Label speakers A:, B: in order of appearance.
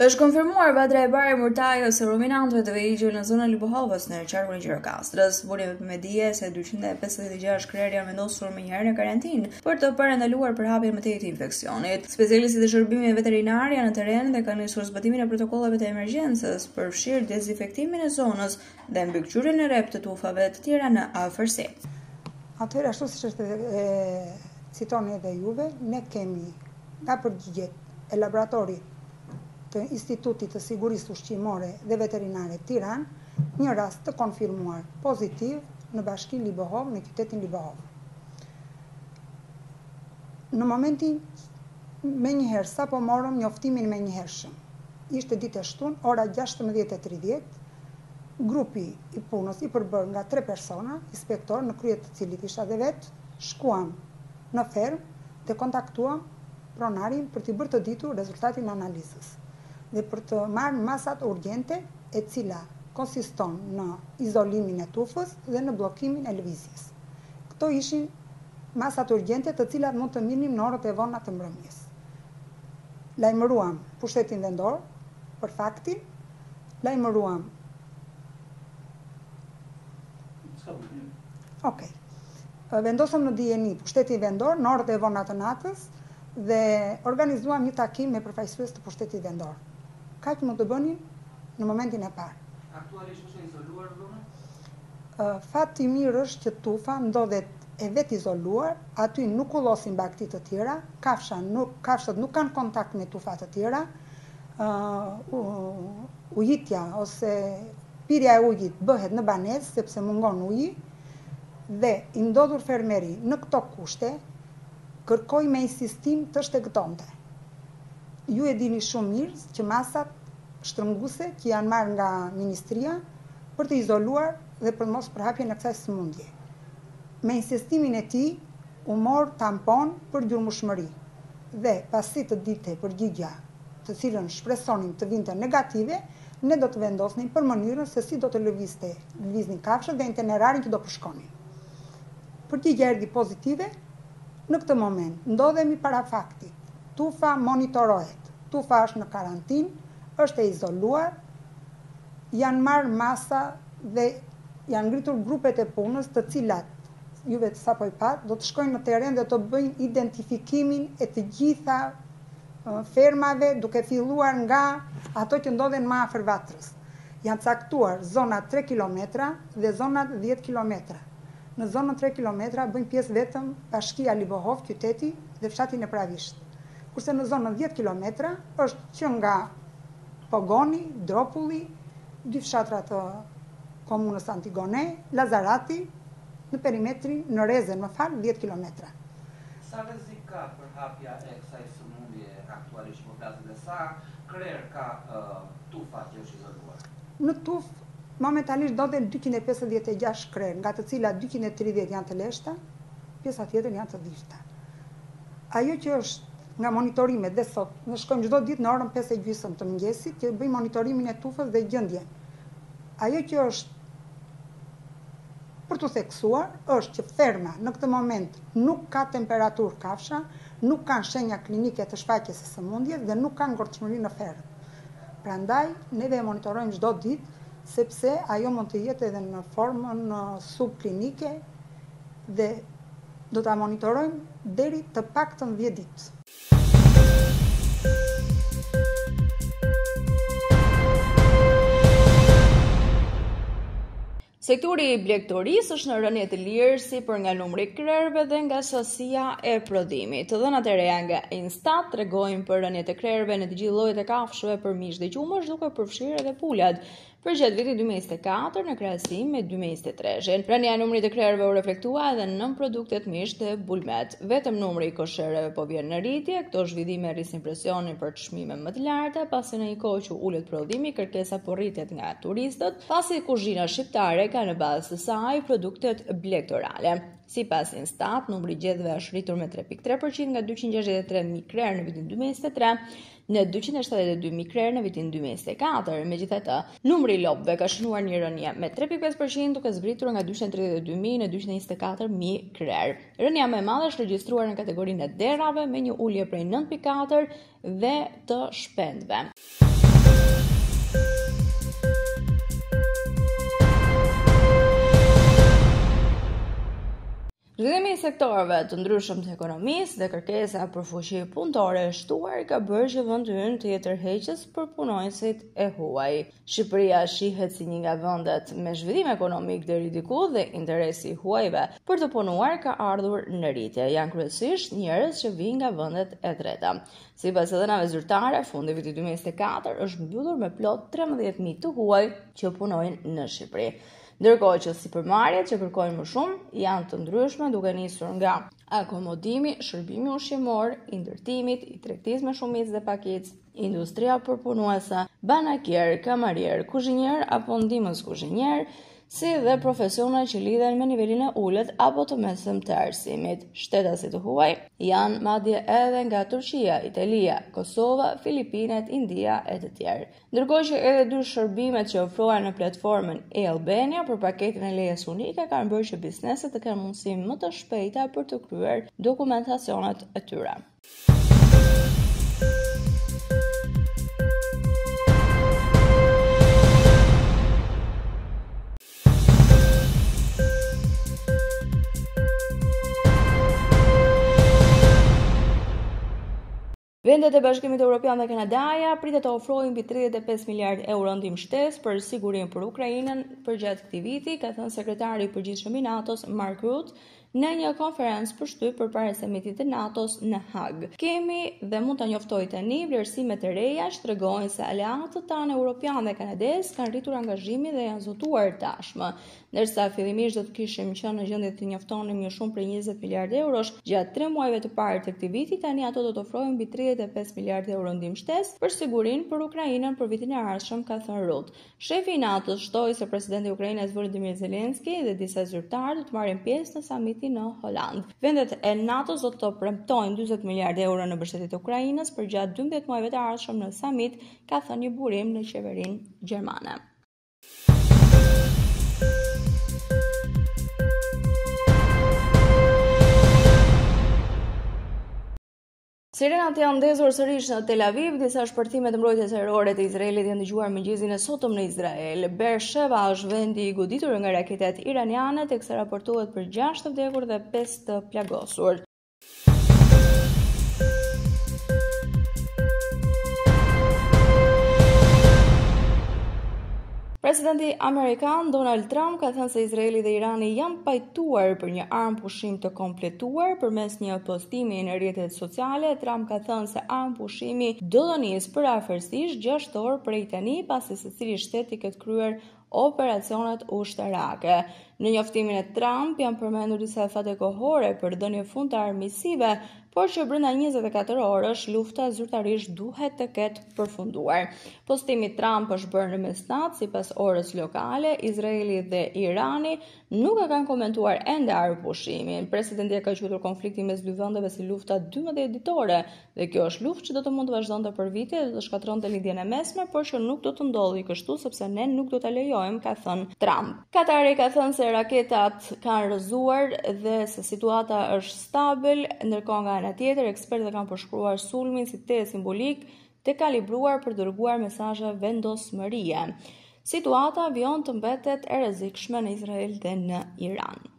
A: Është konfirmuar Badra e Bari Murtaj ose ruminantëve të vegjël në zonën Libohovës në qarkun e Gjirokastrës. Burime për media se 256 krerë janë vendosur më njëherë në karantinë për të parandaluar përhapjen më tej të infeksionit. Specialistët e shërbimit veterinar janë në terren dhe kanë nisur zbatimin e protokolleve të emergjencës për fshirë dezinfektimin e zonës dhe mbikëqyrjen e rrep të tufave të tjera në afërsi.
B: Atëherë, ashtu siç është citoni edhe juve, ne kemi nga përgjigjet e laboratorit të Institutit të Sigurisë Ushqimore dhe Veterinare Tiranë një rast të konfirmuar pozitiv në bashkinë Libohov, në qytetin Libohov. Në momentin menjëherë sapo morëm njoftimin menjëhershëm. Ishte ditë e shtunë, ora 16:30, grupi i punës i përbër nga 3 persona, inspektor në krye të cilit isha dhe vetë, shkuam në fermë dhe kontaktuam pronarin për t'i bërë të ditur rezultatin e analizës dhe për të marrë masat urgjente e cila konsiston në izolimin e tufës dhe në bllokimin e lëvizjes. Këto ishin masat urgjente të cilat mund të mirnim në orët e vona të mbrëmjes. Lajmëruam pushtetin vendor për faktin, lajmëruam vendosëm në dijeni pushtetin vendor në orët e vona të natës dhe organizuam një takim me përfaqësues të pushtetit vendor. Kaq mund të bënin në momentin e parë.
C: Aktualisht është izoluar dhona?
B: Fati i mirë është që tufa ndodhet e vetë izoluar, aty nuk ullosin bakti të tjera, kafshët nuk kanë kontakt me tufa të tjera, ujitja ose pirja e ujit bëhet në banesë sepse mungon uji dhe i ndodhur fermeri në këto kushte kërkoj me insistim të shtegëtonte. Ju e dini shumë mirë që masat shtrënguese që janë marrë nga ministria për të izoluar dhe për mos përhapjen e kësaj sëmundje. Me insistimin e tij u mor tampon për gjurmëshmëri dhe pasi të dilte përgjigja të cilën shpresonim të vinte negative, ne do të vendosnim për mënyrën se si do të lëviznin kafshët dhe itinerarin që do përshkonin. Përgjigja erdhi pozitive. Në këtë moment ndodhemi para faktit. Tufa monitorohet. Tufa është në karantinë, është e izoluar, janë marrë masa dhe janë ngritur grupet e punës të cilat, juve sapo i pat, do të shkojnë në terren dhe të bëjnë identifikimin e të gjitha fermave duke filluar nga ato që ndodhen më afër Vatrës. Janë caktuar zonat 3 km dhe zonat 10 km. Në zonën 3 km bëjnë pjesë vetëm bashkia Libohov, qyteti dhe fshati në Pravisht. Kurse në zonën 10 km është që nga Pogoni, Dropulli, 2 fshatra të komunës Antigone, Lazarati, në perimetrin në Rezen, 10 km.
C: Sa rrezik ka përhapja e kësaj sëmundje aktualisht po flasim dhe sa krerë ka tufa që është izoluar?
B: Në tufë momentalisht ndodhen 256 krerë, nga të cilat 230 janë të leshta, pjesa tjetër janë të dhishta. Ajo që është nga monitorimet dhe sot, ne shkojmë çdo ditë në orën 5:30 të mëngjesit që bëjmë monitorimin e tufës dhe gjendjen. Ajo që është për të theksuar është që ferma në këtë moment nuk ka temperaturë kafsha, nuk kanë shenja klinike të shfaqjes së sëmundjes dhe nuk kanë ngordhshmëri në fermë. Prandaj neve e monitorojmë çdo ditë sepse ajo mund të jetë edhe në formën subklinike dhe do ta monitorojmë deri të paktën 10 ditë.
A: Sektori i blegtorisë është në rënje të lirë si për nga numri i krerëve dhe nga sasia e prodhimit. Të dhënat e reja nga Instat tregojnë për rënje të krerëve në të gjithë llojet e kafshëve për mish dhe qumësh, duke përfshirë edhe pulat. Për gjatë vitit 2024 në krahasim me 2023. Rënja e numrit të krerëve u reflektua edhe nën produktet mish dhe bulmet. Vetëm numri i koshereve po vjen në rritje, këto zhvillime rrisin presionin për çmime më të larta, pasi në një kohë që ulet prodhimi, kërkesa po rritet nga turistët, pasi kuzhina shqiptare ka në bazë të saj produktet blegtorale. Sipas Instat, numri i gjedhëve është rritur me 3.3% nga 263.000 krerë në vitin 2023 në 272.000 krerë në vitin 2024. Megjithatë, numri i lopëve ka shënuar një rënje me 3.5% duke zbritur nga 232.000 në 224.000 krerë. Rënja më e madhe është regjistruar në kategorinë e derrave me një ulje prej 9.4 dhe të shpendëve. sektorëve të ndryshëm të ekonomisë dhe kërkesa për fuqi punëtore e shtuar ka bërë që vendi ynë të jetë tërheqës për punonjësit e huaj. Shqipëria shihet si një nga vendet me zhvillim ekonomik deri diku dhe interesi i huajve për të punuar ka ardhur në rritje. Janë kryesisht njerëz që vijnë nga vendet e treta. Sipas dhënave zyrtare, fundi vitit 2024 është mbyllur me plot 13.000 të huaj që punojnë në Shqipëri. Ndërkohë që sipërmarrjet që kërkojnë më shumë janë të ndryshme, duke nisur nga akomodimi, shërbimi ushqimor, i ndërtimit, i tregtisë me shumicë dhe pakicë, industria përpunuese, banakier, kamarier, kuzhinier apo ndihmës kuzhinier, si dhe profesione që lidhen me nivelin e ulët apo të mesëm të arsimit. Shtetasit të huaj janë madje edhe nga Turqia, Italia, Kosova, Filipinet, India e të tjerë. Ndërkohë që edhe dy shërbimet që ofrohen në platformën e-Albania për paketin e lejes unike kanë bërë që bizneset të kenë mundësi më të shpejta për të kryer dokumentacionet e tyre. Vendet e Bashkimit Evropian dhe Kanadaja pritet të ofrojnë mbi 35 miliardë euro ndihmë shtesë për sigurinë për Ukrainën përgjatë këtij viti, ka thënë sekretari i përgjithshëm i NATO-s Mark Rutte në një konferencë për shtyp përpara samitit të NATO-s në Hag. Kemi dhe mund ta njoftoj tani vlerësimet e reja që tregojnë se aleatët tanë evropian dhe kanadez kanë rritur angazhimin dhe janë zotuar tashmë. Ndërsa fillimisht do të kishim qenë në gjendje të njoftonim më shumë për 20 miliardë eurosh gjatë 3 muajve të parë të këtij viti, tani ato do të ofrojnë mbi 35 miliardë euro ndihmë shtesë për sigurinë për Ukrainën për vitin e ardhshëm, ka thënë Rutte. Shefi i NATO-s shtoi se presidenti i Ukrainës Volodymyr Zelensky dhe disa zyrtarë do të marrin pjesë në samitin në Holand. Vendet e NATO-s do të premtojnë 40 miliardë euro në mbështetje të Ukrainës për gjatë 12 muajve të ardhshëm në samit, ka thënë një burim në qeverinë gjermane. Sirenat janë ndezur sërish në Tel Aviv, disa shpërthime të mbrojtjes ajrore të Izraelit janë dëgjuar mëngjesin e sotëm në Izrael. Beersheva është vendi i goditur nga raketet iraniane, teksa raportohet për 6 të vdekur dhe 5 të plagosur. Presidenti Amerikan Donald Trump ka thënë se Izraeli dhe Irani janë pajtuar për një armë pushim të kompletuar përmes një postimi në rrjetet sociale. Trump ka thënë se armë pushimi do të nisë përafërsisht 6 orë prej tani, pasi secili shtet i ketë kryer operacionet ushtarake. Në njoftimin e Trump janë përmendur disa fate kohore për dhënie fund të armësive, por që brenda 24 orësh lufta zyrtarisht duhet të ketë përfunduar. Postimi Trump është bërë në mesnatë sipas orës lokale. Izraeli dhe Irani nuk e kanë komentuar ende armëpushimin. Presidenti ka quajtur konfliktin mes dy vendeve si lufta 12 ditore dhe kjo është luftë që do të mund të vazhdonte për vite dhe do të shkatronte lidhjen e mesme, por që nuk do të ndodhi kështu sepse ne nuk do ta lejojmë, ka thënë Trump. Katari ka thënë se raketat kanë rrëzuar dhe se situata është stabil, ndërkohë nga ana tjetër ekspertët kanë përshkruar sulmin si te simbolik të kalibruar për dërguar mesazhe vendosmërie. Situata vion të mbetet e rrezikshme në Izrael dhe në Iran.